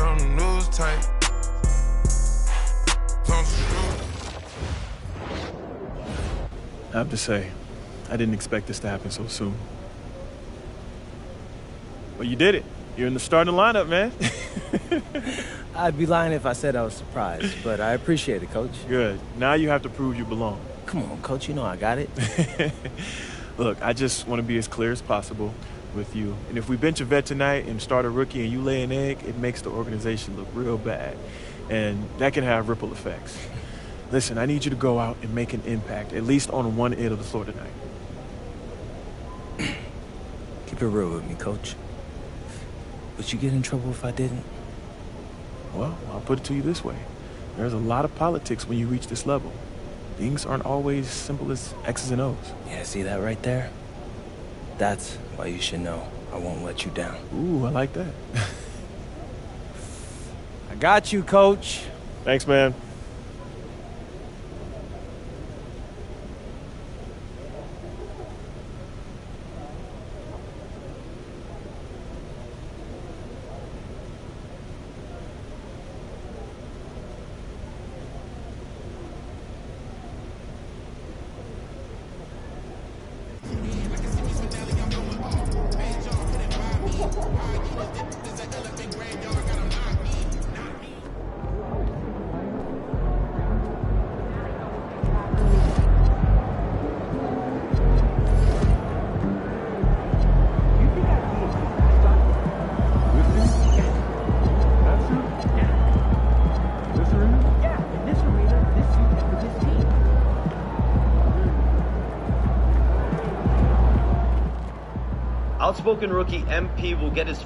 on the news tape. I have to say, I didn't expect this to happen so soon. Well, you did it. You're in the starting lineup, man. I'd be lying if I said I was surprised, but I appreciate it, Coach. Good. Now you have to prove you belong. Come on, Coach, you know I got it. Look, I just want to be as clear as possible with you. And if we bench a vet tonight and start a rookie and you lay an egg, it makes the organization look real bad. And that can have ripple effects. Listen, I need you to go out and make an impact, at least on one end of the floor tonight. Keep it real with me, Coach. Would you get in trouble if I didn't? Well, I'll put it to you this way. There's a lot of politics when you reach this level. Things aren't always simple as X's and O's. Yeah, see that right there? That's why you should know I won't let you down. Ooh, I like that. I got you, Coach. Thanks, man. Outspoken rookie MP will get his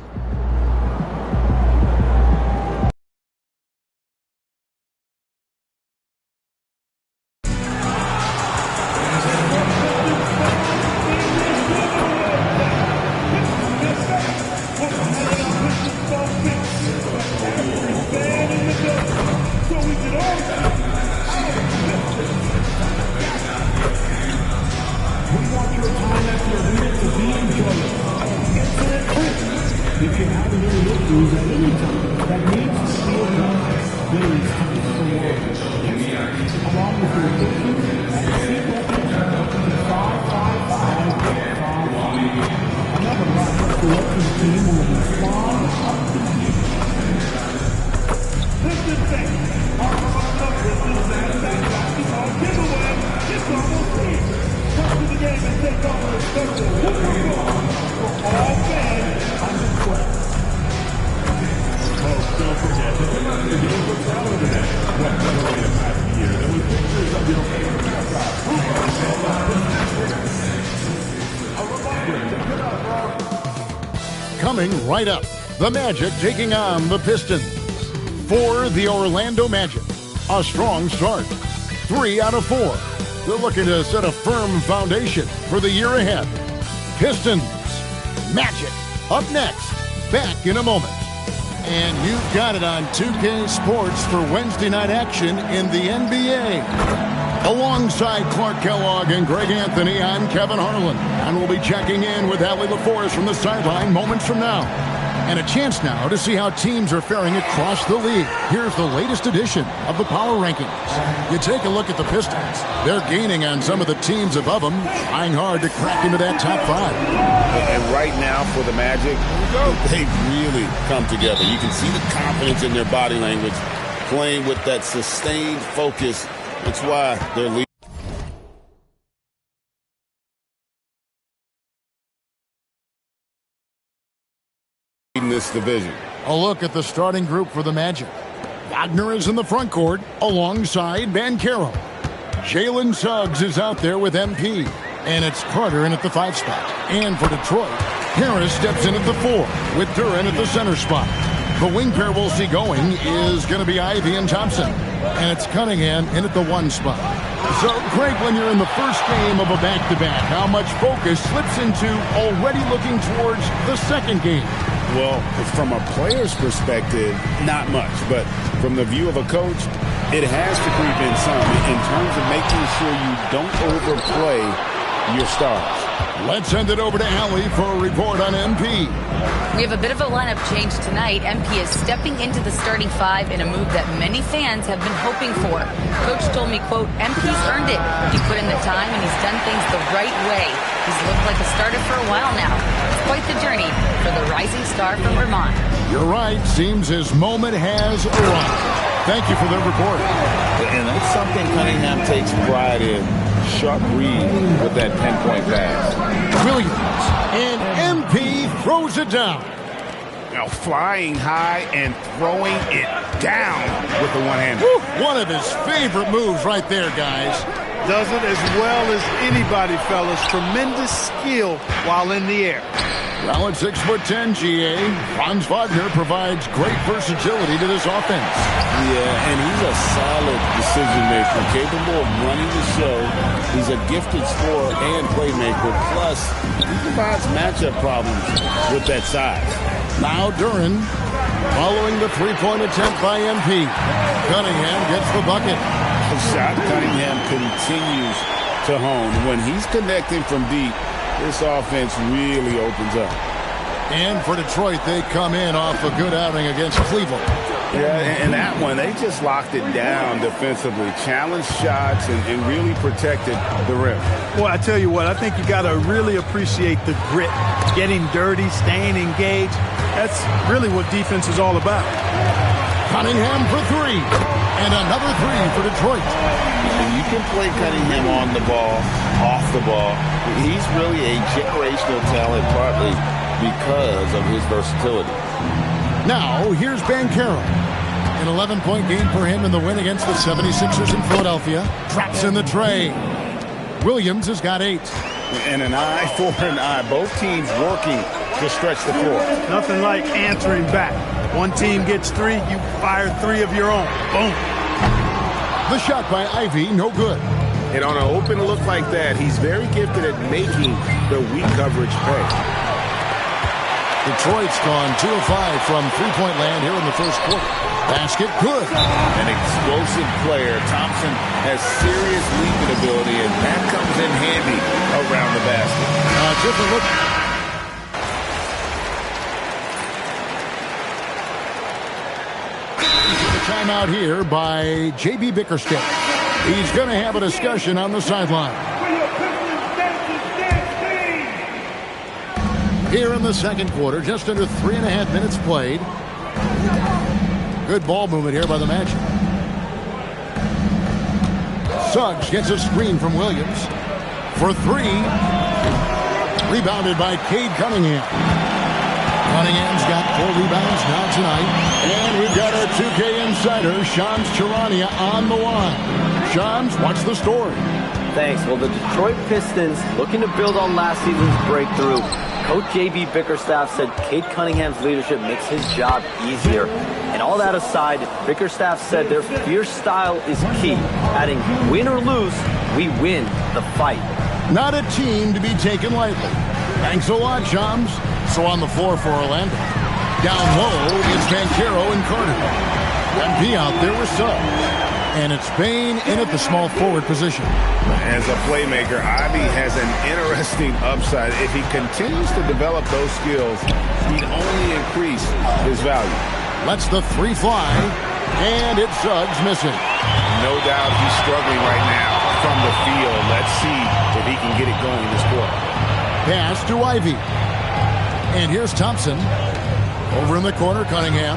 If you have any issues at any time, that needs to be addressed, there is time for work. Along with your issues, seek representative to 555-555. Another Rochester Elections team will respond up to you. Pistons fans, our Pistons and basketball giveaway. It's almost here. Come to the game and take on the special football for all fans on the square. Folks, don't forget to pick up your game for Saturday. What better way to pass the year than with pictures of your favorite mascot? A reminder to get up, bro. Coming right up, the Magic taking on the Pistons. For the Orlando Magic, a strong start. 3 out of 4. They're looking to set a firm foundation for the year ahead. Pistons, Magic, up next. Back in a moment. And you've got it on 2K Sports for Wednesday night action in the NBA. Alongside Clark Kellogg and Greg Anthony, I'm Kevin Harlan. And we'll be checking in with Allie LaForest from the sideline moments from now. And a chance now to see how teams are faring across the league. Here's the latest edition of the Power Rankings. You take a look at the Pistons. They're gaining on some of the teams above them, trying hard to crack into that top 5. And right now for the Magic, they've really come together. You can see the confidence in their body language, playing with that sustained focus. That's why they're leading this division. A look at the starting group for the Magic. Wagner is in the front court alongside Banchero. Jalen Suggs is out there with MP. And it's Carter in at the 5 spot. And for Detroit, Harris steps in at the 4 with Duren at the center spot. The wing pair we'll see going is going to be Ivy and Thompson. And it's Cunningham in at the 1 spot. So, Craig, when you're in the first game of a back-to-back, how much focus slips into already looking towards the second game? Well, from a player's perspective, not much. But from the view of a coach, it has to creep in some in terms of making sure you don't overplay your stars. Let's send it over to Allie for a report on MP. We have a bit of a lineup change tonight. MP is stepping into the starting five in a move that many fans have been hoping for. Coach told me, quote, MP's earned it. He put in the time and he's done things the right way. He's looked like a starter for a while now. It's quite the journey for the rising star from Vermont. You're right. Seems his moment has arrived. Thank you for the report. And that's something Cunningham takes pride in. Sharp read with that pinpoint pass. Williams, and MP throws it down. Now flying high and throwing it down with the one-hander. One of his favorite moves right there, guys. Does it as well as anybody, fellas. Tremendous skill while in the air. Well, at 6'10", GA, Franz Wagner provides great versatility to this offense. Yeah, and he's a solid decision maker, capable of running the show. He's a gifted scorer and playmaker. Plus, he provides matchup problems with that size. Now Duran, following the three-point attempt by MP. Cunningham gets the bucket. The shot Cunningham continues to hone. When he's connecting from deep, this offense really opens up. And for Detroit, they come in off a good outing against Cleveland. Yeah, and that one, they just locked it down defensively, challenged shots, and really protected the rim. Boy, I tell you what, I think you got to really appreciate the grit, getting dirty, staying engaged. That's really what defense is all about. Cunningham for three. And another three for Detroit. And you can play Cunningham on the ball, off the ball. He's really a generational talent, partly because of his versatility. Now, here's Banchero. An 11-point game for him in the win against the 76ers in Philadelphia. Drops in the tray. Williams has got 8. And an eye for an eye. Both teams working to stretch the floor. Nothing like answering back. One team gets 3, you fire 3 of your own. Boom. The shot by Ivy, no good. And on an open look like that, he's very gifted at making the weak coverage pay. Detroit's gone 2 of 5 from three-point land here in the first quarter. Basket, good. An explosive player. Thompson has serious leaping ability, and that comes in handy around the basket. Different look. Timeout here by J.B. Bickerstaff. He's going to have a discussion on the sideline. Here in the second quarter, just under 3.5 minutes played. Good ball movement here by the Magic. Suggs gets a screen from Williams for 3. Rebounded by Cade Cunningham. Cunningham's got 4 rebounds now tonight. And we've got our 2K insider, Shams Charania, on the line. Shams, what's the story? Thanks. Well, the Detroit Pistons looking to build on last season's breakthrough. Coach J.B. Bickerstaff said Cade Cunningham's leadership makes his job easier. And all that aside, Bickerstaff said their fierce style is key, adding, win or lose, we win the fight. Not a team to be taken lightly. Thanks a lot, Shams. So on the floor for Orlando. Down low, it's Banchero and Carter. MP out there with Suggs. And it's Bane in at the small forward position. As a playmaker, Ivy has an interesting upside. If he continues to develop those skills, he'd only increase his value. Lets the 3 fly, and it's Suggs missing. No doubt he's struggling right now from the field. Let's see if he can get it going this quarter. Pass to Ivy. And here's Thompson. Over in the corner, Cunningham.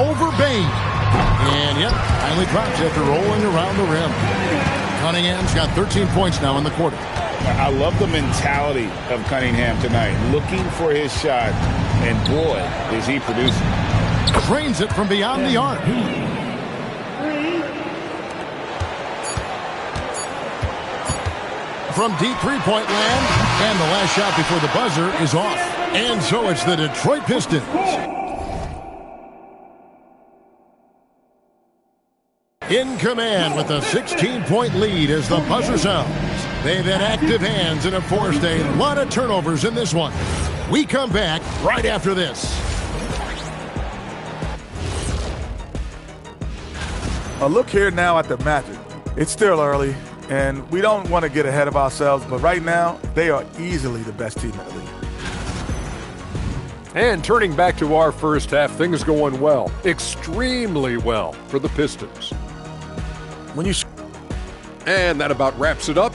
Over Bane. And yep, finally drops after rolling around the rim. Cunningham's got 13 points now in the quarter. I love the mentality of Cunningham tonight, looking for his shot, and boy, is he producing. Drains it from beyond the arc. From deep three-point land, and the last shot before the buzzer is off. And so it's the Detroit Pistons. In command with a 16-point lead as the buzzer sounds. They've had active hands and have forced a lot of turnovers in this one. We come back right after this. A look here now at the Magic. It's still early, And we don't want to get ahead of ourselves, but right now, they are easily the best team in the league. And turning back to our first half, things going well, extremely well for the Pistons. And that about wraps it up.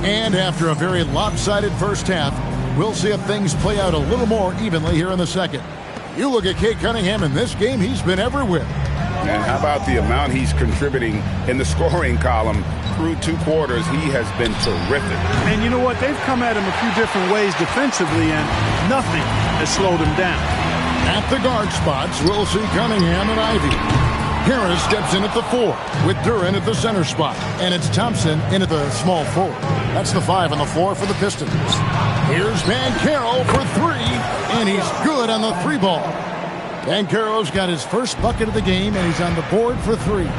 And after a very lopsided first half, we'll see if things play out a little more evenly here in the second. You look at Cade Cunningham in this game, he's been everywhere. And how about the amount he's contributing in the scoring column through 2 quarters? He has been terrific. And you know what? They've come at him a few different ways defensively, and nothing has slowed him down. At the guard spots, we'll see Cunningham and Ivy. Harris steps in at the 4 with Duren at the center spot. And it's Thompson in at the small forward. That's the 5 on the floor for the Pistons. Here's Banchero for 3, and he's good on the 3 ball. Banchero's got his first bucket of the game, and he's on the board for 3.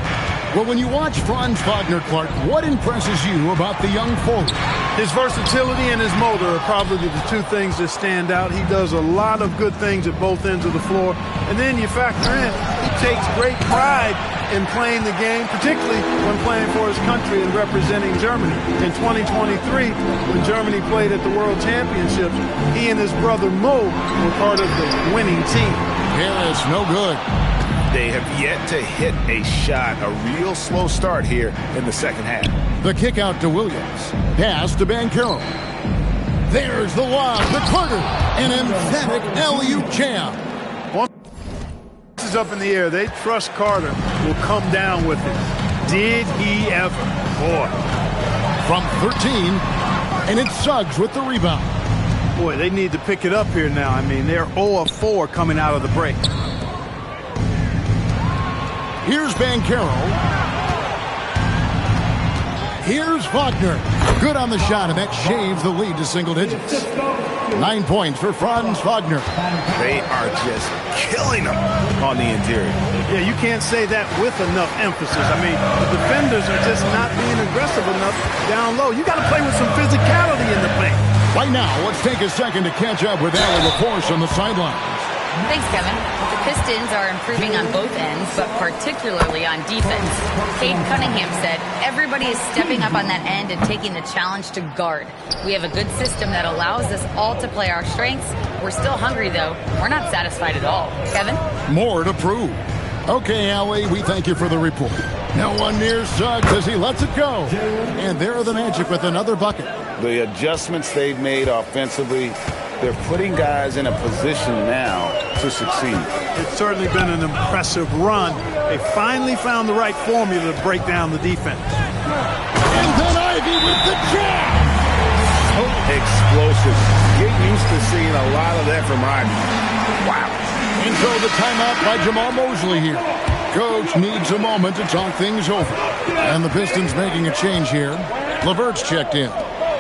Well, when you watch Franz Wagner, Clark, what impresses you about the young forward? His versatility and his motor are probably the 2 things that stand out. He does a lot of good things at both ends of the floor. And then you factor in, he takes great pride in playing the game, particularly when playing for his country and representing Germany. In 2023, when Germany played at the World Championships, he and his brother Mo were part of the winning team. Harris, no good. They have yet to hit a shot. A real slow start here in the second half. The kick out to Williams. Pass to Banchero. There's the lob to Carter. An emphatic alley-oop jam. This is up in the air. They trust Carter will come down with it. Did he ever? Boy. From 13, and it's Suggs with the rebound. Boy, they need to pick it up here now. I mean, they're 0 of 4 coming out of the break. Here's Banchero. Here's Wagner. Good on the shot, and that shaves the lead to single digits. 9 points for Franz Wagner. They are just killing them on the interior. Yeah, you can't say that with enough emphasis. I mean, the defenders are just not being aggressive enough down low. You got to play with some physicality in the paint. Right now, let's take a second to catch up with Allie LaForce on the sidelines. Thanks, Kevin. The Pistons are improving on both ends, but particularly on defense. Cade Cunningham said, everybody is stepping up on that end and taking the challenge to guard. We have a good system that allows us all to play our strengths. We're still hungry, though. We're not satisfied at all. Kevin? More to prove. Okay, Allie, we thank you for the report. No one near Suggs as he lets it go. And there are the Magic with another bucket. The adjustments they've made offensively, they're putting guys in a position now to succeed. It's certainly been an impressive run. They finally found the right formula to break down the defense. And then Ivy with the jab. So explosive. Get used to seeing a lot of that from Ivy. Wow. And so the timeout by Jamal Mosley here. Coach needs a moment to talk things over. And the Pistons making a change here. LeVert's checked in.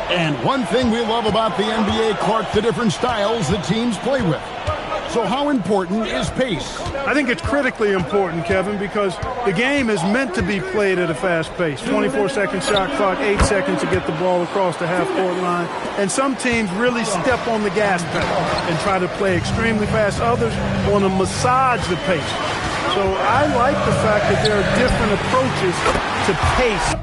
And one thing we love about the NBA, Clark, the different styles that teams play with. So how important is pace? I think it's critically important, Kevin, because the game is meant to be played at a fast pace. 24-second shot clock, 8 seconds to get the ball across the half-court line. And some teams really step on the gas pedal and try to play extremely fast. Others want to massage the pace. So I like the fact that there are different approaches to pace.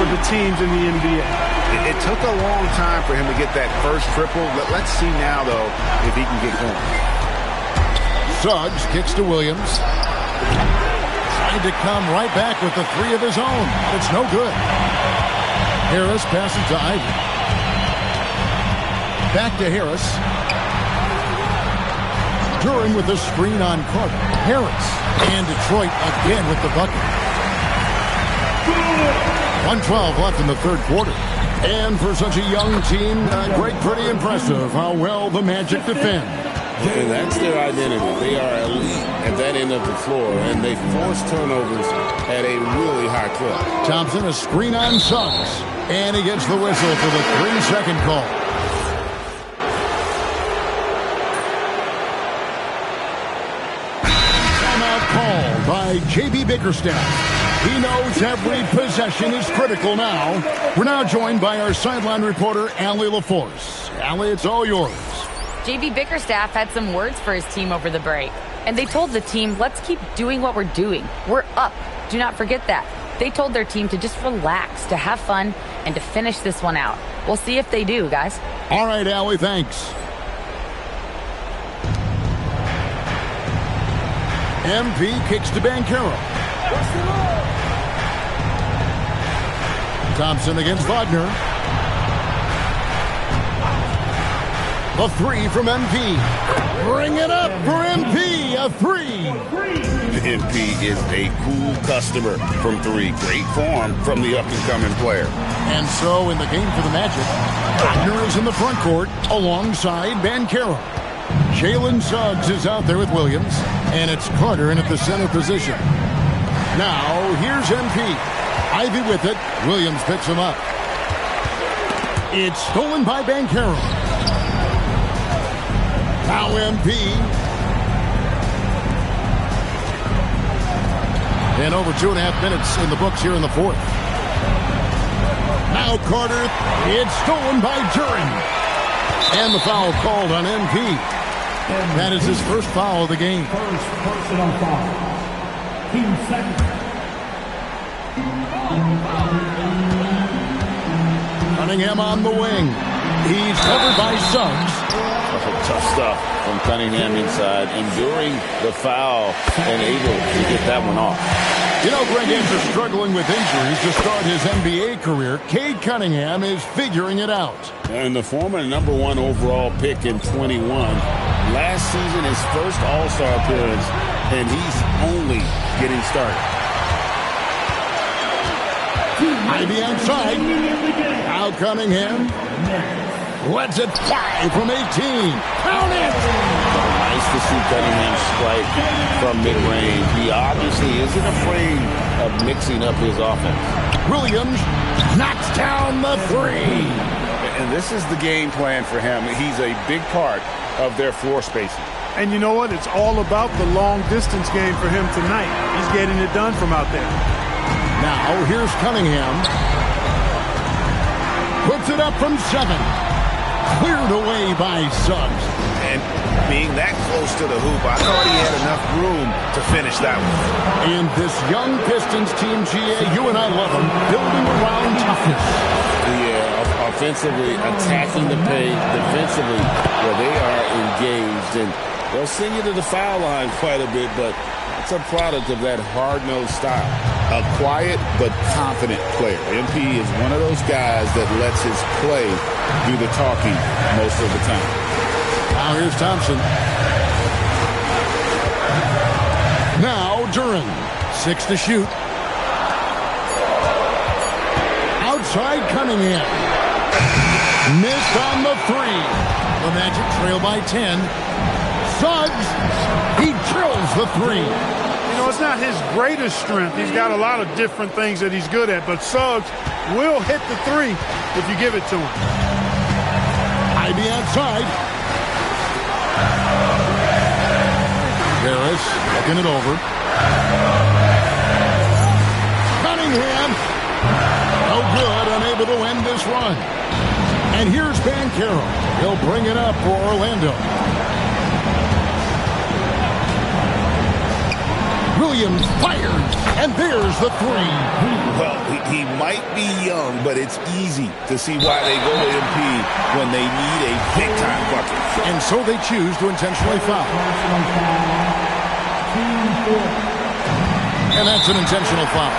The teams in the NBA. It took a long time for him to get that first triple. Let's see now, though, if he can get going. Suggs kicks to Williams. Trying to come right back with the 3 of his own. It's no good. Harris passes to Ivy. Back to Harris. Duren with the screen on Carter. Harris. And Detroit again with the bucket. 1:12 left in the third quarter. And for such a young team, pretty impressive how well the Magic defend. And that's their identity. They are elite at that end of the floor, and they force turnovers at a really high clip. Thompson, a screen on Suggs. And he gets the whistle for the 3-second call. Timeout called by J.B. Bickerstaff. He knows every possession is critical now. We're now joined by our sideline reporter, Allie LaForce. Allie, it's all yours. JB Bickerstaff had some words for his team over the break. And they told the team, let's keep doing what we're doing. We're up. Do not forget that. They told their team to just relax, to have fun, and to finish this one out. We'll see if they do, guys. All right, Allie, thanks. MP kicks to Banchero. Thompson against Wagner. The three from MP. Bring it up for MP. A three. MP is a cool customer from three. Great form from the up-and-coming player. And so in the game for the Magic, Wagner is in the front court alongside Banchero. Jalen Suggs is out there with Williams, and it's Carter in at the center position. Now, here's MP. Ivy with it. Williams picks him up. It's stolen by Banchero. Now MP. And over 2.5 minutes in the books here in the fourth. Now Carter. It's stolen by Duren. And the foul called on MP. That is his first foul of the game. First personal foul. Team second. Cunningham on the wing. He's covered by Suggs. Tough stuff from Cunningham inside, enduring the foul and able to get that one off. You know, Greg, after struggling with injuries to start his NBA career, Cade Cunningham is figuring it out. And the former #1 overall pick in 21. Last season, his first All-Star appearance, and he's only getting started. Ivy outside. Now Cunningham lets it fly from 18. Count it! Nice to see Cunningham strike from mid-range. He obviously isn't afraid of mixing up his offense. Williams knocks down the three. And this is the game plan for him. He's a big part of their floor spacing. And you know what? It's all about the long-distance game for him tonight. He's getting it done from out there. Now, here's Cunningham. Puts it up from 7. Cleared away by Suggs. And being that close to the hoop, I thought he had enough room to finish that one. And this young Pistons team, GA, you and I love them, building around toughness. Yeah, offensively, attacking the paint, defensively, where they are engaged. And they'll send you to the foul line quite a bit, but it's a product of that hard-nosed style. A quiet but confident player. MP is one of those guys that lets his play do the talking most of the time. Now here's Thompson. Now Duren. 6 to shoot. Outside Cunningham. Missed on the 3. The Magic trail by 10. Suggs. He drills the 3. You know, it's not his greatest strength. He's got a lot of different things that he's good at, but Suggs will hit the 3 if you give it to him. Ivy outside. Harris looking it over. Cunningham. No good, unable to end this run. And here's Banchero. He'll bring it up for Orlando. Williams fires, and there's the 3. Well, he might be young, but it's easy to see why they go to MP when they need a big-time bucket. And so they choose to intentionally foul. And that's an intentional foul.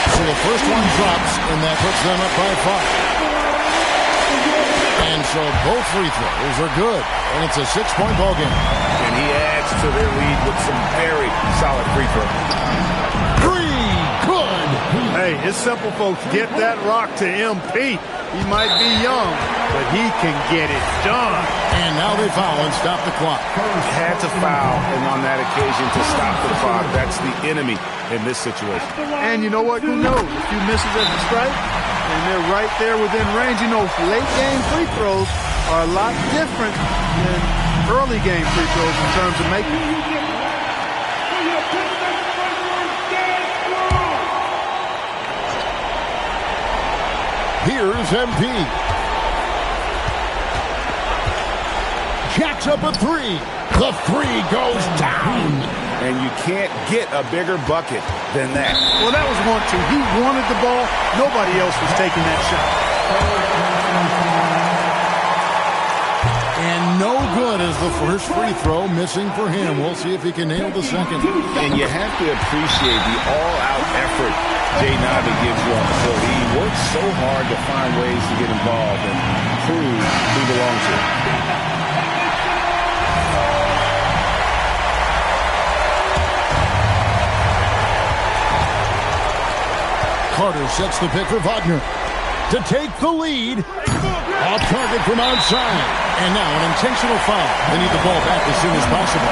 So the first one drops, and that puts them up by 5. And so both free throws are good. And it's a 6-point ball game. And he adds to their lead with some very solid free throws. 3, good. Hey, it's simple, folks. Get that rock to MP. He might be young, but he can get it done. And now they foul and stop the clock. Had to foul, and on that occasion to stop the clock. That's the enemy in this situation. And you know what? Who knows? A few misses at the stripe, and they're right there within range. You know, late game free throws are a lot different than early game free throws in terms of making. Here's MP. Jacks up a three. The three goes down. And you can't get a bigger bucket than that. Well, that was 1-2. He wanted the ball. Nobody else was taking that shot. And no good as the first free throw missing for him. We'll see if he can nail the second. And you have to appreciate the all-out effort Jay Nava gives you on the court. He works so hard to find ways to get involved and prove he belongs here. Carter sets the pick for Wagner to take the lead. Off target from outside. And now an intentional foul. They need the ball back as soon as possible.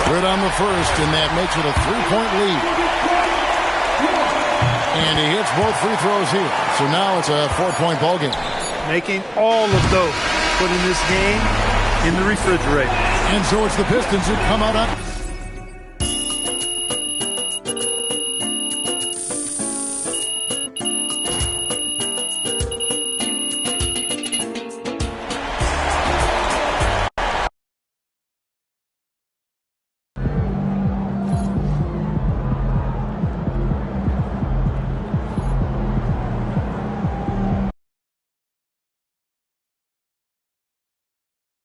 Good on the first, and that makes it a 3-point lead. And he hits both free throws here. So now it's a 4-point ball game. Making all of those, putting this game in the refrigerator. And so it's the Pistons who come out on